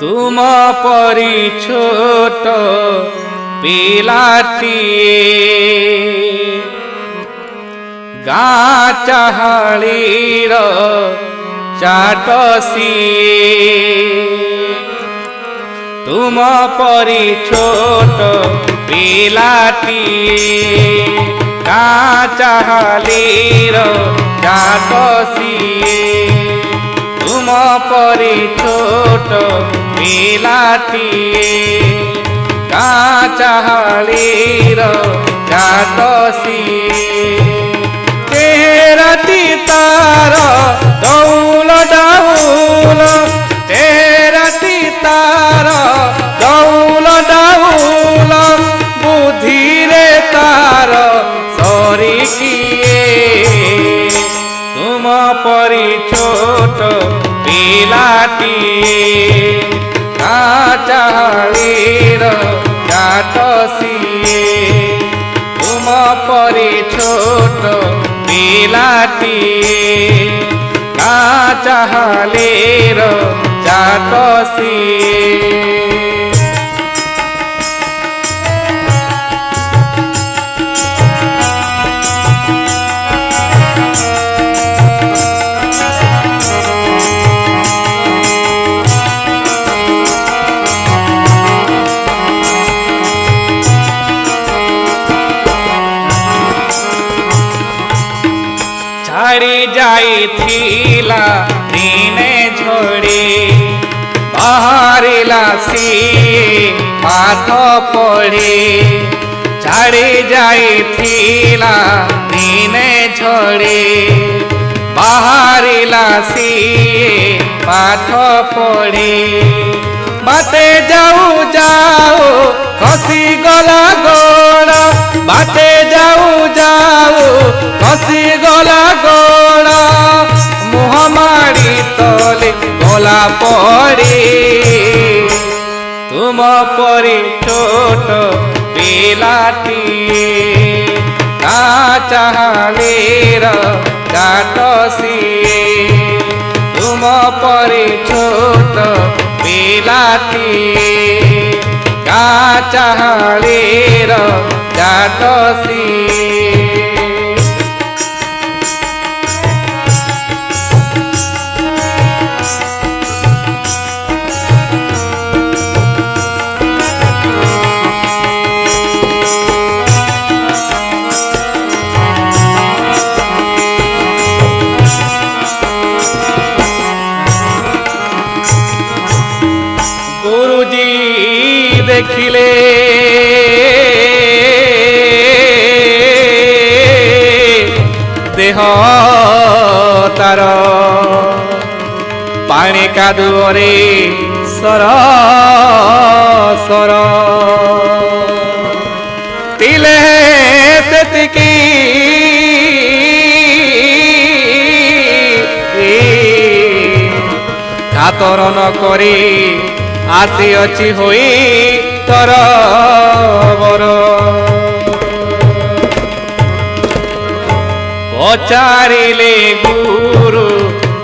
तुम परी छोट पिलाटिए गाँ चाहालीर चाटसिए तुम परी छोट पिलाटिए गाँ चाहालीर चाटसिए तुम परी छोट पिलाटिए गाँ चाहालीर चाटसिए तेरती तार दौल डाउल तेरती तार दौल डाउल बुद्धि रे तार सरिकिए तुम परी छोट पिलाटिए गाँ चाहालीर चाटसिए तुम परी छोट पिलाटिए गाँ चाहालीर चाटसिए छाड़ी जाइथिला दिने झड़ी बाहरिला सिए पाठ पढ़ी छाड़ी जाइथिला दिने झड़ी बाहरिला सिए पाठ पढ़ी बाटे जाऊ जाऊ खसी गला गोड़ बाटे जाऊ जाऊ खसी गला गोड़ मुह माड़ी तले गला पड़ी तुम परी छोट पिलाटिए गाँ चाहालीर चाटसिए तुम परी छोट पिलाटिए गाँ चाहालीर चाटसिए गुरुजी देखिले देह तार पानी कादुअरे सर सर तिले सेतिकी कातर न करी आसी अच्छी होई तर बर पचारिले गुरु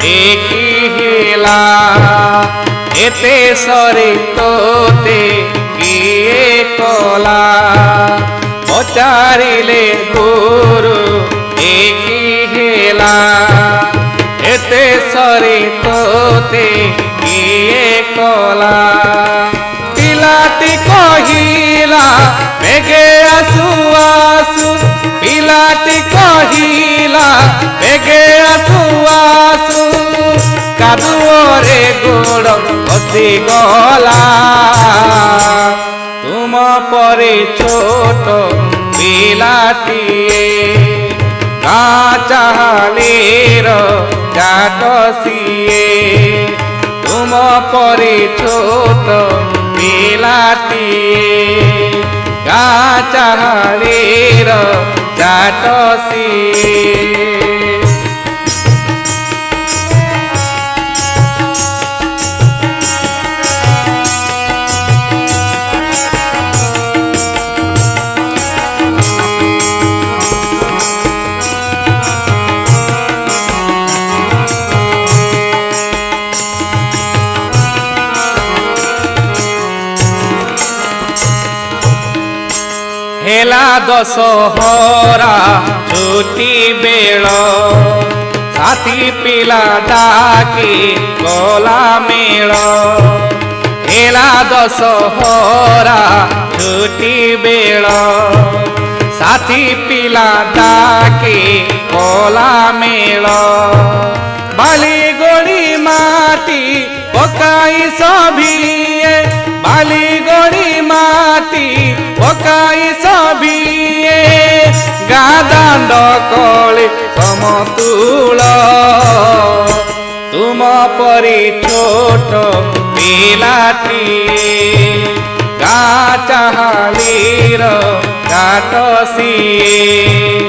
देखी हेला एते सरी तोते किए कला पचारिले गुरु देखी हेला एते सरी तोते किए कला पिलाटी कहिला बेगे आसु आसु पिलाटी कहिला बेगे आसु आसु कादुअरे गोड़ खसी गला तुम परी छोट पिलाटिए गाँ चाहालीर चाटसिए तुम परी छोट पिलाटिए गाँ चाहालीर चाटसिए हेला दशहरा छुट्टी बेल साथी पिला डाकी गला मेल हेला दशहरा छुट्टी बेल साथी पिला डाकी गला मेल बाली गोड़ी माटी पकाई सभिए बाली गोड़ी माटी पकाई सभिए गादांड कले समतुल तुम परी छोट पिलाटीए गाँ चाहालीर काट सिए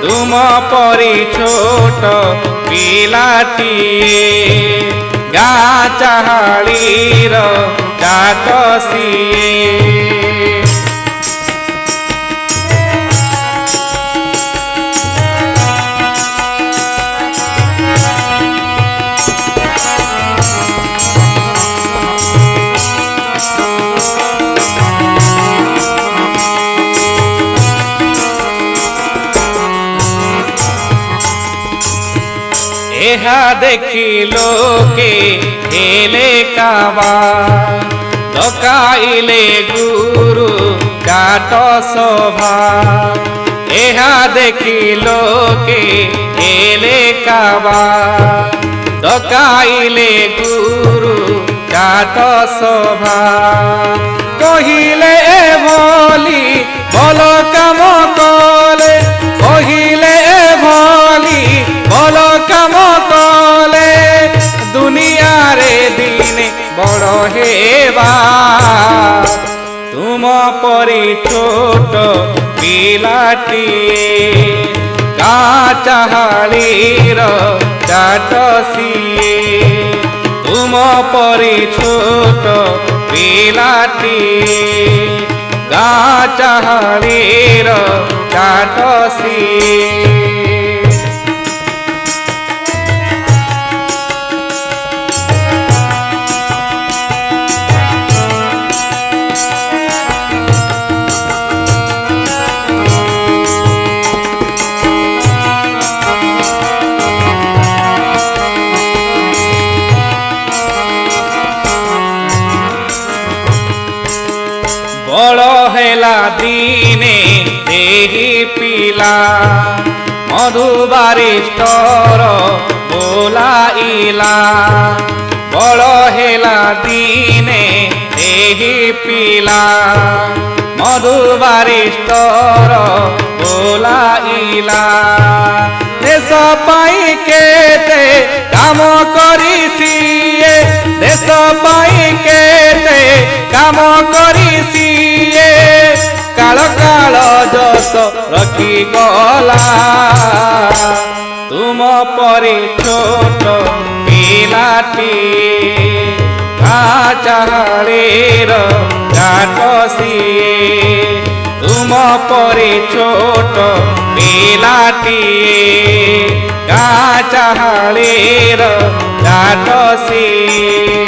तुम परी छोट पिलाटीए गाँ चाहालीर काट सिए एहा देखी लोके हेले कावा डकाइले गुरु काट सभा एहा देखी लोके हेले कावा डकाइले गुरु काट सभा कहिले भली भल काम कले कहिले भली भल काम कले दुनिया रे दिने बड़ हेबा तुम परी छोट पिलाटीए गाँ चाहालीर काट सिए तुम परी छोट पिलाटीए गाँ चाहालीर काट सिए बड़ हेला दिने देही पिला मधुबारिष्टर बोलाइला बड़ हेला दिने देही पिला मधुबारिष्टर बोलाइला देश पाई केते काम करी सिए देश पाई केते काम करी सिए काल काल जस रखी गला तुम परी छोट पिलाटीए गाँ चाहालीर काट सिए तुम परी छोट पिलाटीए गाँ चाहालीर काट सिए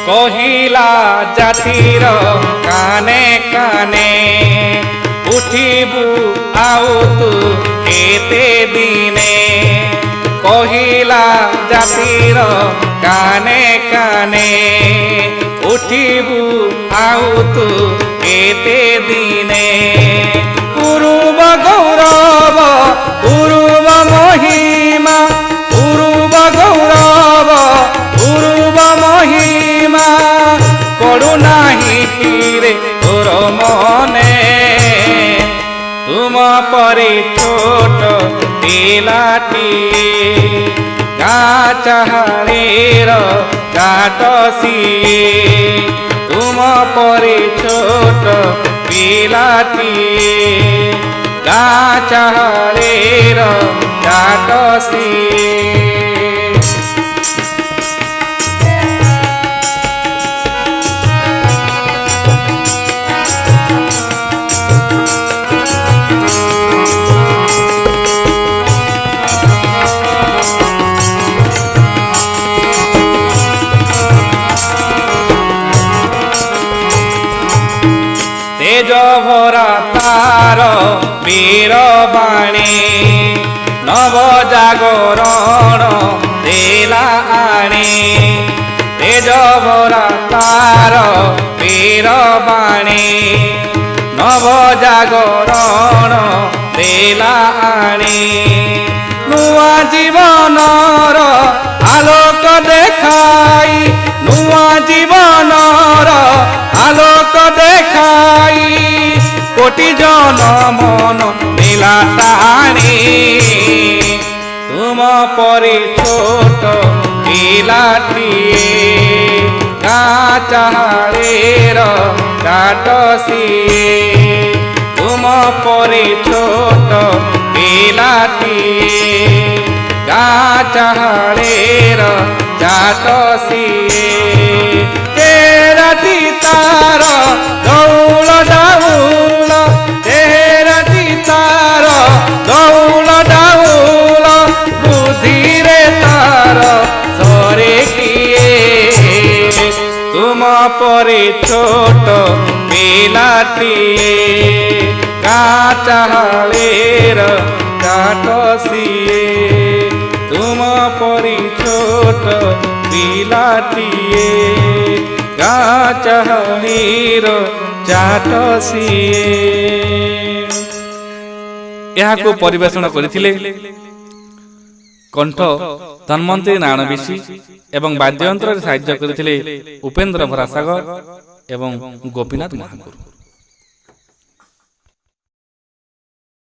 कहिला जातिर काने काने उठिबु आउ तू केते दिने कहिला जातिर काने काने उठिबु आउ तू केते दिने पूर्व गौरव पूर्व महिमा पूर्व गौरव पूर्व महिमा करुणाही रे तोर मने तुम परी छोट पिलाटीए गाँ चाहालीर काट सिए तुम परी छोट ପିଲାଟିଏ ଗାଁ ଚାହାଳିର ଜାତ ସିଏ। তেজ ভরা তার বীরবাণী নব জাগরণ দেলা আণী। তেজ ভরা তার বীরবাণী নব জাগরণ দেলা আণী। নূয়া জীবনর আলোক দেখাই নূয়া জীবনর আলোক দেখাই কোটি জন মন দিলা টানি। তুম পরি ছোট পিলাটিয়ে গাঁ চাহাଳିର ଜାତ ସିଏ। ତୁମ ପରି ଛୋଟ ପିଲାଟିଏ ଗାଁ ଚାହାଳିର ଜାତ ସିଏ। ରାତି ତାର ଦୌଳ ଡାଉଳ ରାତି ତାର ଦୌଳ ଡାଉଳ ବୁଦ୍ଧିରେ ତାର ସରେ କିଏ। ତୁମ ପରି ଛୋଟ ପିଲାଟିଏ ଗାଁ ଚାହାଳିର ଜାତ ସିଏ। ତୁମ ପରି ଛୋଟ ପିଲାଟିଏ ଗାଁ ଚାହାଳିର ଜାତ ସିଏ। ଏହାକୁ ପରିବେଷଣ କରିଥିଲେ କଣ୍ଠ ଧନ୍ୱନ୍ତରୀ ନାରାୟଣ ବିଶି ଏବଂ ବାଦ୍ୟଯନ୍ତ୍ରରେ ସାହାଯ୍ୟ କରିଥିଲେ ଉପେନ୍ଦ୍ର ଭରାସାଗର ଏବଂ ଗୋପୀନାଥ ମହାକୁଡ଼।